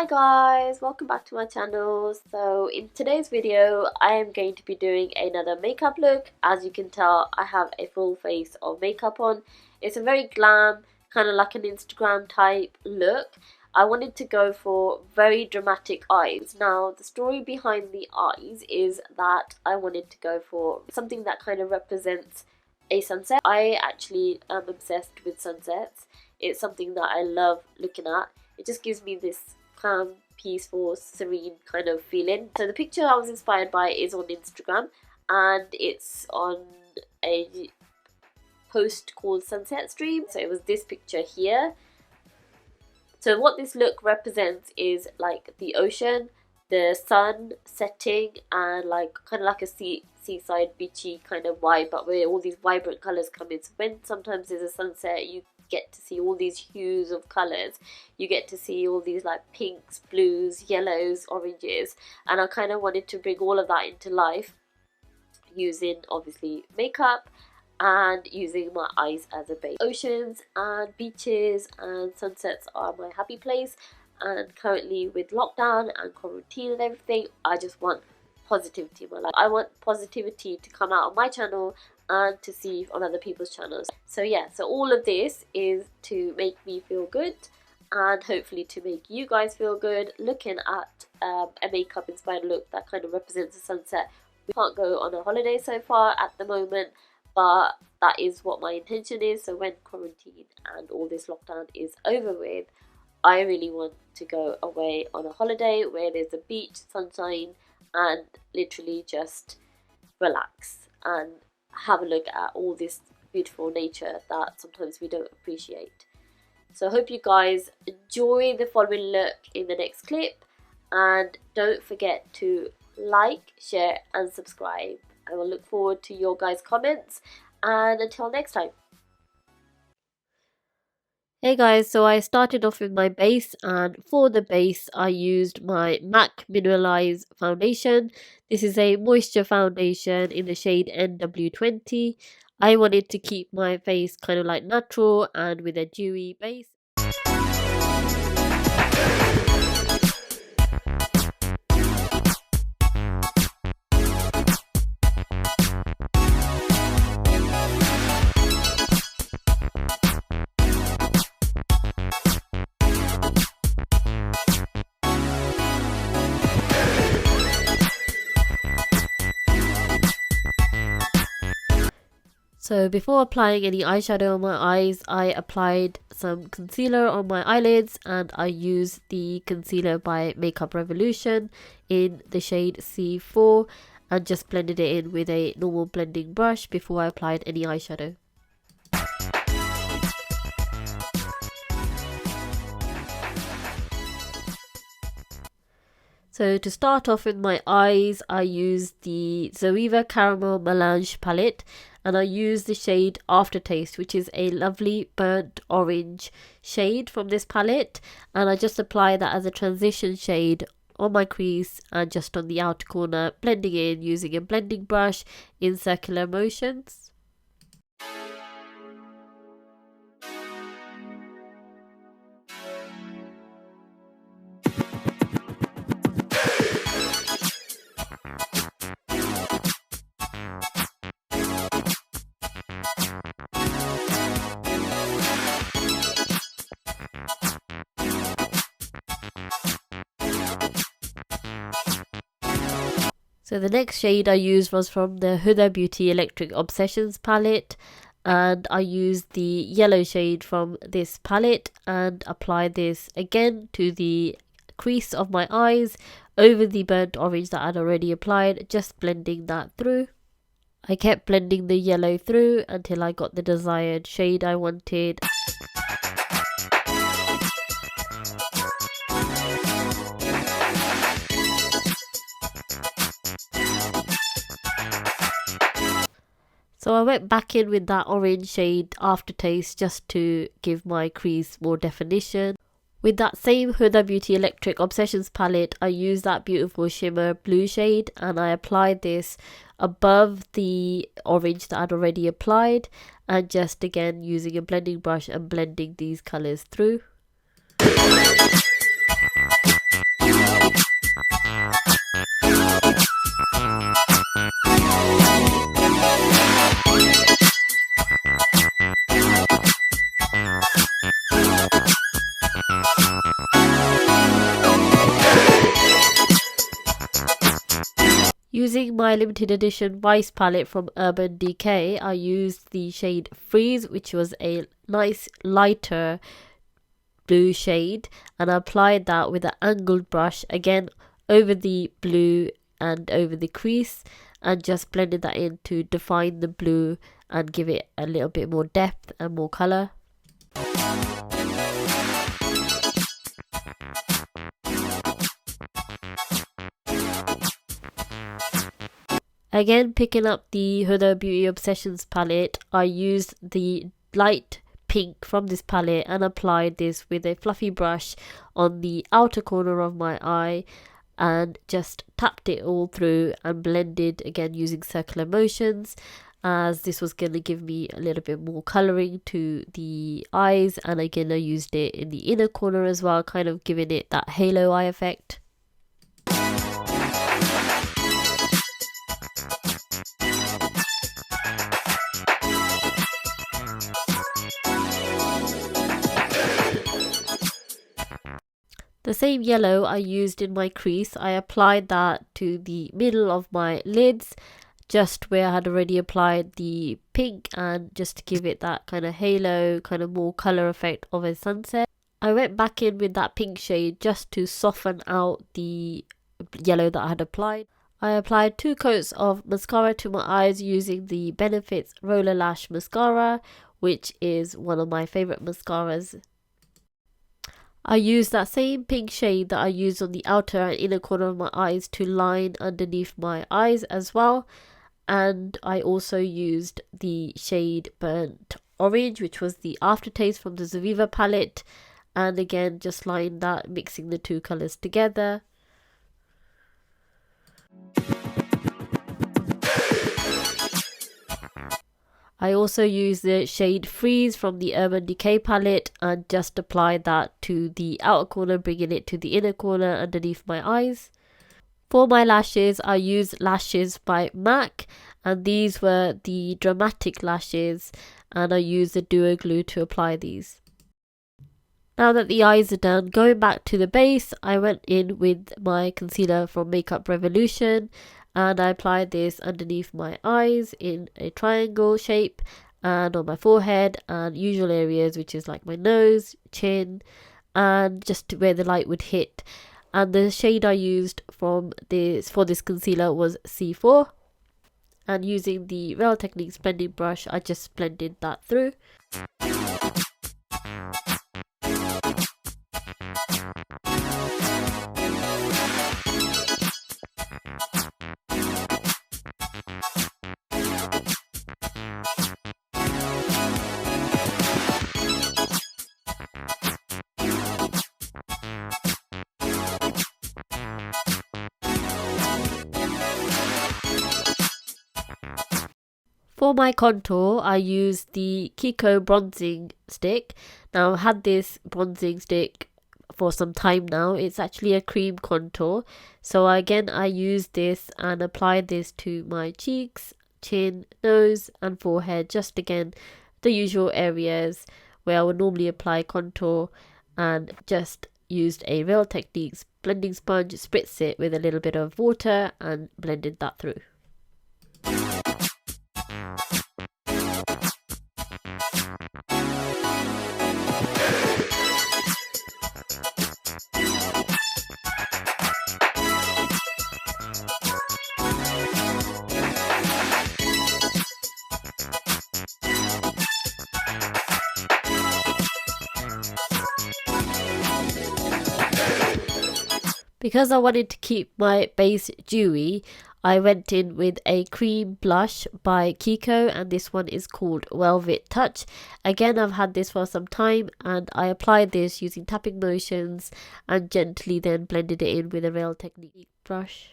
Hi guys, welcome back to my channel. So in today's video I am going to be doing another makeup look. As you can tell, I have a full face of makeup on. It's a very glam, kind of like an Instagram type look. I wanted to go for very dramatic eyes. Now the story behind the eyes is that I wanted to go for something that kind of represents a sunset. I actually am obsessed with sunsets. It's something that I love looking at. It just gives me this calm, peaceful, serene kind of feeling. So the picture I was inspired by is on Instagram, and it's on a post called Sunset Stream. So it was this picture here. So what this look represents is like the ocean, the sun setting, and like kind of like a seaside beachy kind of vibe, but where all these vibrant colours come in. So when sometimes there's a sunset, you get to see all these hues of colours. You get to see all these like pinks, blues, yellows, oranges, and I kind of wanted to bring all of that into life using obviously makeup and using my eyes as a base. Oceans and beaches and sunsets are my happy place, and currently with lockdown and quarantine and everything, I just want positivity in my life. I want positivity to come out of my channel and to see on other people's channels. So yeah, so all of this is to make me feel good and hopefully to make you guys feel good looking at a makeup inspired look that kind of represents a sunset. We can't go on a holiday so far at the moment, but that is what my intention is. So when quarantine and all this lockdown is over with, I really want to go away on a holiday where there's a beach, sunshine, and literally just relax and have a look at all this beautiful nature that sometimes we don't appreciate. So I hope you guys enjoy the following look in the next clip, and don't forget to like, share and subscribe. I will look forward to your guys' comments, and until next time. Hey guys, so I started off with my base, and for the base I used my MAC Mineralize foundation. This is a moisture foundation in the shade NW20. I wanted to keep my face kind of like natural and with a dewy base. So before applying any eyeshadow on my eyes, I applied some concealer on my eyelids, and I used the concealer by Makeup Revolution in the shade C4 and just blended it in with a normal blending brush before I applied any eyeshadow. So to start off with my eyes, I used the Zoeva Caramel Melange palette, and I used the shade Aftertaste, which is a lovely burnt orange shade from this palette, and I just apply that as a transition shade on my crease and just on the outer corner, blending in using a blending brush in circular motions. So the next shade I used was from the Huda Beauty Electric Obsessions palette, and I used the yellow shade from this palette and applied this again to the crease of my eyes over the burnt orange that I'd already applied, just blending that through. I kept blending the yellow through until I got the desired shade I wanted. So I went back in with that orange shade Aftertaste just to give my crease more definition. With that same Huda Beauty Electric Obsessions palette, I used that beautiful shimmer blue shade, and I applied this above the orange that I'd already applied, and just again using a blending brush and blending these colours through. Using my limited edition Vice palette from Urban Decay, I used the shade Freeze, which was a nice lighter blue shade, and I applied that with an angled brush again over the blue and over the crease, and just blended that in to define the blue and give it a little bit more depth and more colour. Again, picking up the Huda Beauty Obsessions palette, I used the light pink from this palette and applied this with a fluffy brush on the outer corner of my eye and just tapped it all through and blended, again using circular motions, as this was going to give me a little bit more colouring to the eyes. And again, I used it in the inner corner as well, kind of giving it that halo eye effect. The same yellow I used in my crease, I applied that to the middle of my lids, just where I had already applied the pink, and just to give it that kind of halo, kind of more colour effect of a sunset. I went back in with that pink shade just to soften out the yellow that I had applied. I applied 2 coats of mascara to my eyes using the Benefits Roller Lash Mascara, which is one of my favourite mascaras. I used that same pink shade that I used on the outer and inner corner of my eyes to line underneath my eyes as well. And I also used the shade Burnt Orange, which was the aftertaste from the Zoviva palette. And again, just lined that, mixing the 2 colours together. I also used the shade Freeze from the Urban Decay palette and just applied that to the outer corner, bringing it to the inner corner underneath my eyes. For my lashes, I used lashes by MAC, and these were the Dramatic lashes, and I used the Duo Glue to apply these. Now that the eyes are done, going back to the base, I went in with my concealer from Makeup Revolution, and I applied this underneath my eyes in a triangle shape, and on my forehead and usual areas, which is like my nose, chin, and just where the light would hit. And the shade I used for this concealer was C4, and using the Real Techniques blending brush, I just blended that through. For my contour, I used the Kiko bronzing stick. Now, I've had this bronzing stick for some time now. It's actually a cream contour. So again, I used this and applied this to my cheeks, chin, nose and forehead. Just again, the usual areas where I would normally apply contour, and just used a Real Techniques blending sponge, spritz it with a little bit of water and blended that through. Because I wanted to keep my base dewy, I went in with a cream blush by Kiko, and this one is called Velvet Touch. Again, I've had this for some time, and I applied this using tapping motions and gently then blended it in with a Real Technique brush.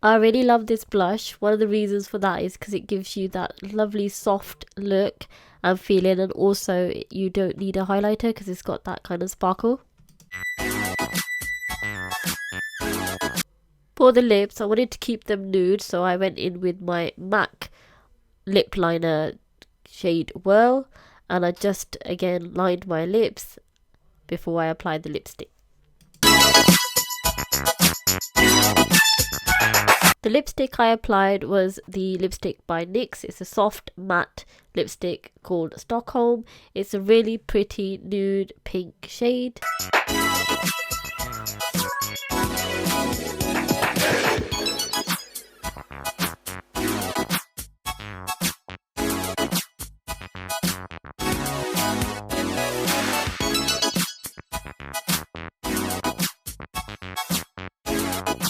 I really love this blush. One of the reasons for that is because it gives you that lovely soft look and feeling, and also you don't need a highlighter because it's got that kind of sparkle. For the lips, I wanted to keep them nude, so I went in with my MAC lip liner shade Whirl, and I just again lined my lips before I applied the lipstick. The lipstick I applied was the lipstick by NYX. It's a soft matte lipstick called Stockholm. It's a really pretty nude pink shade.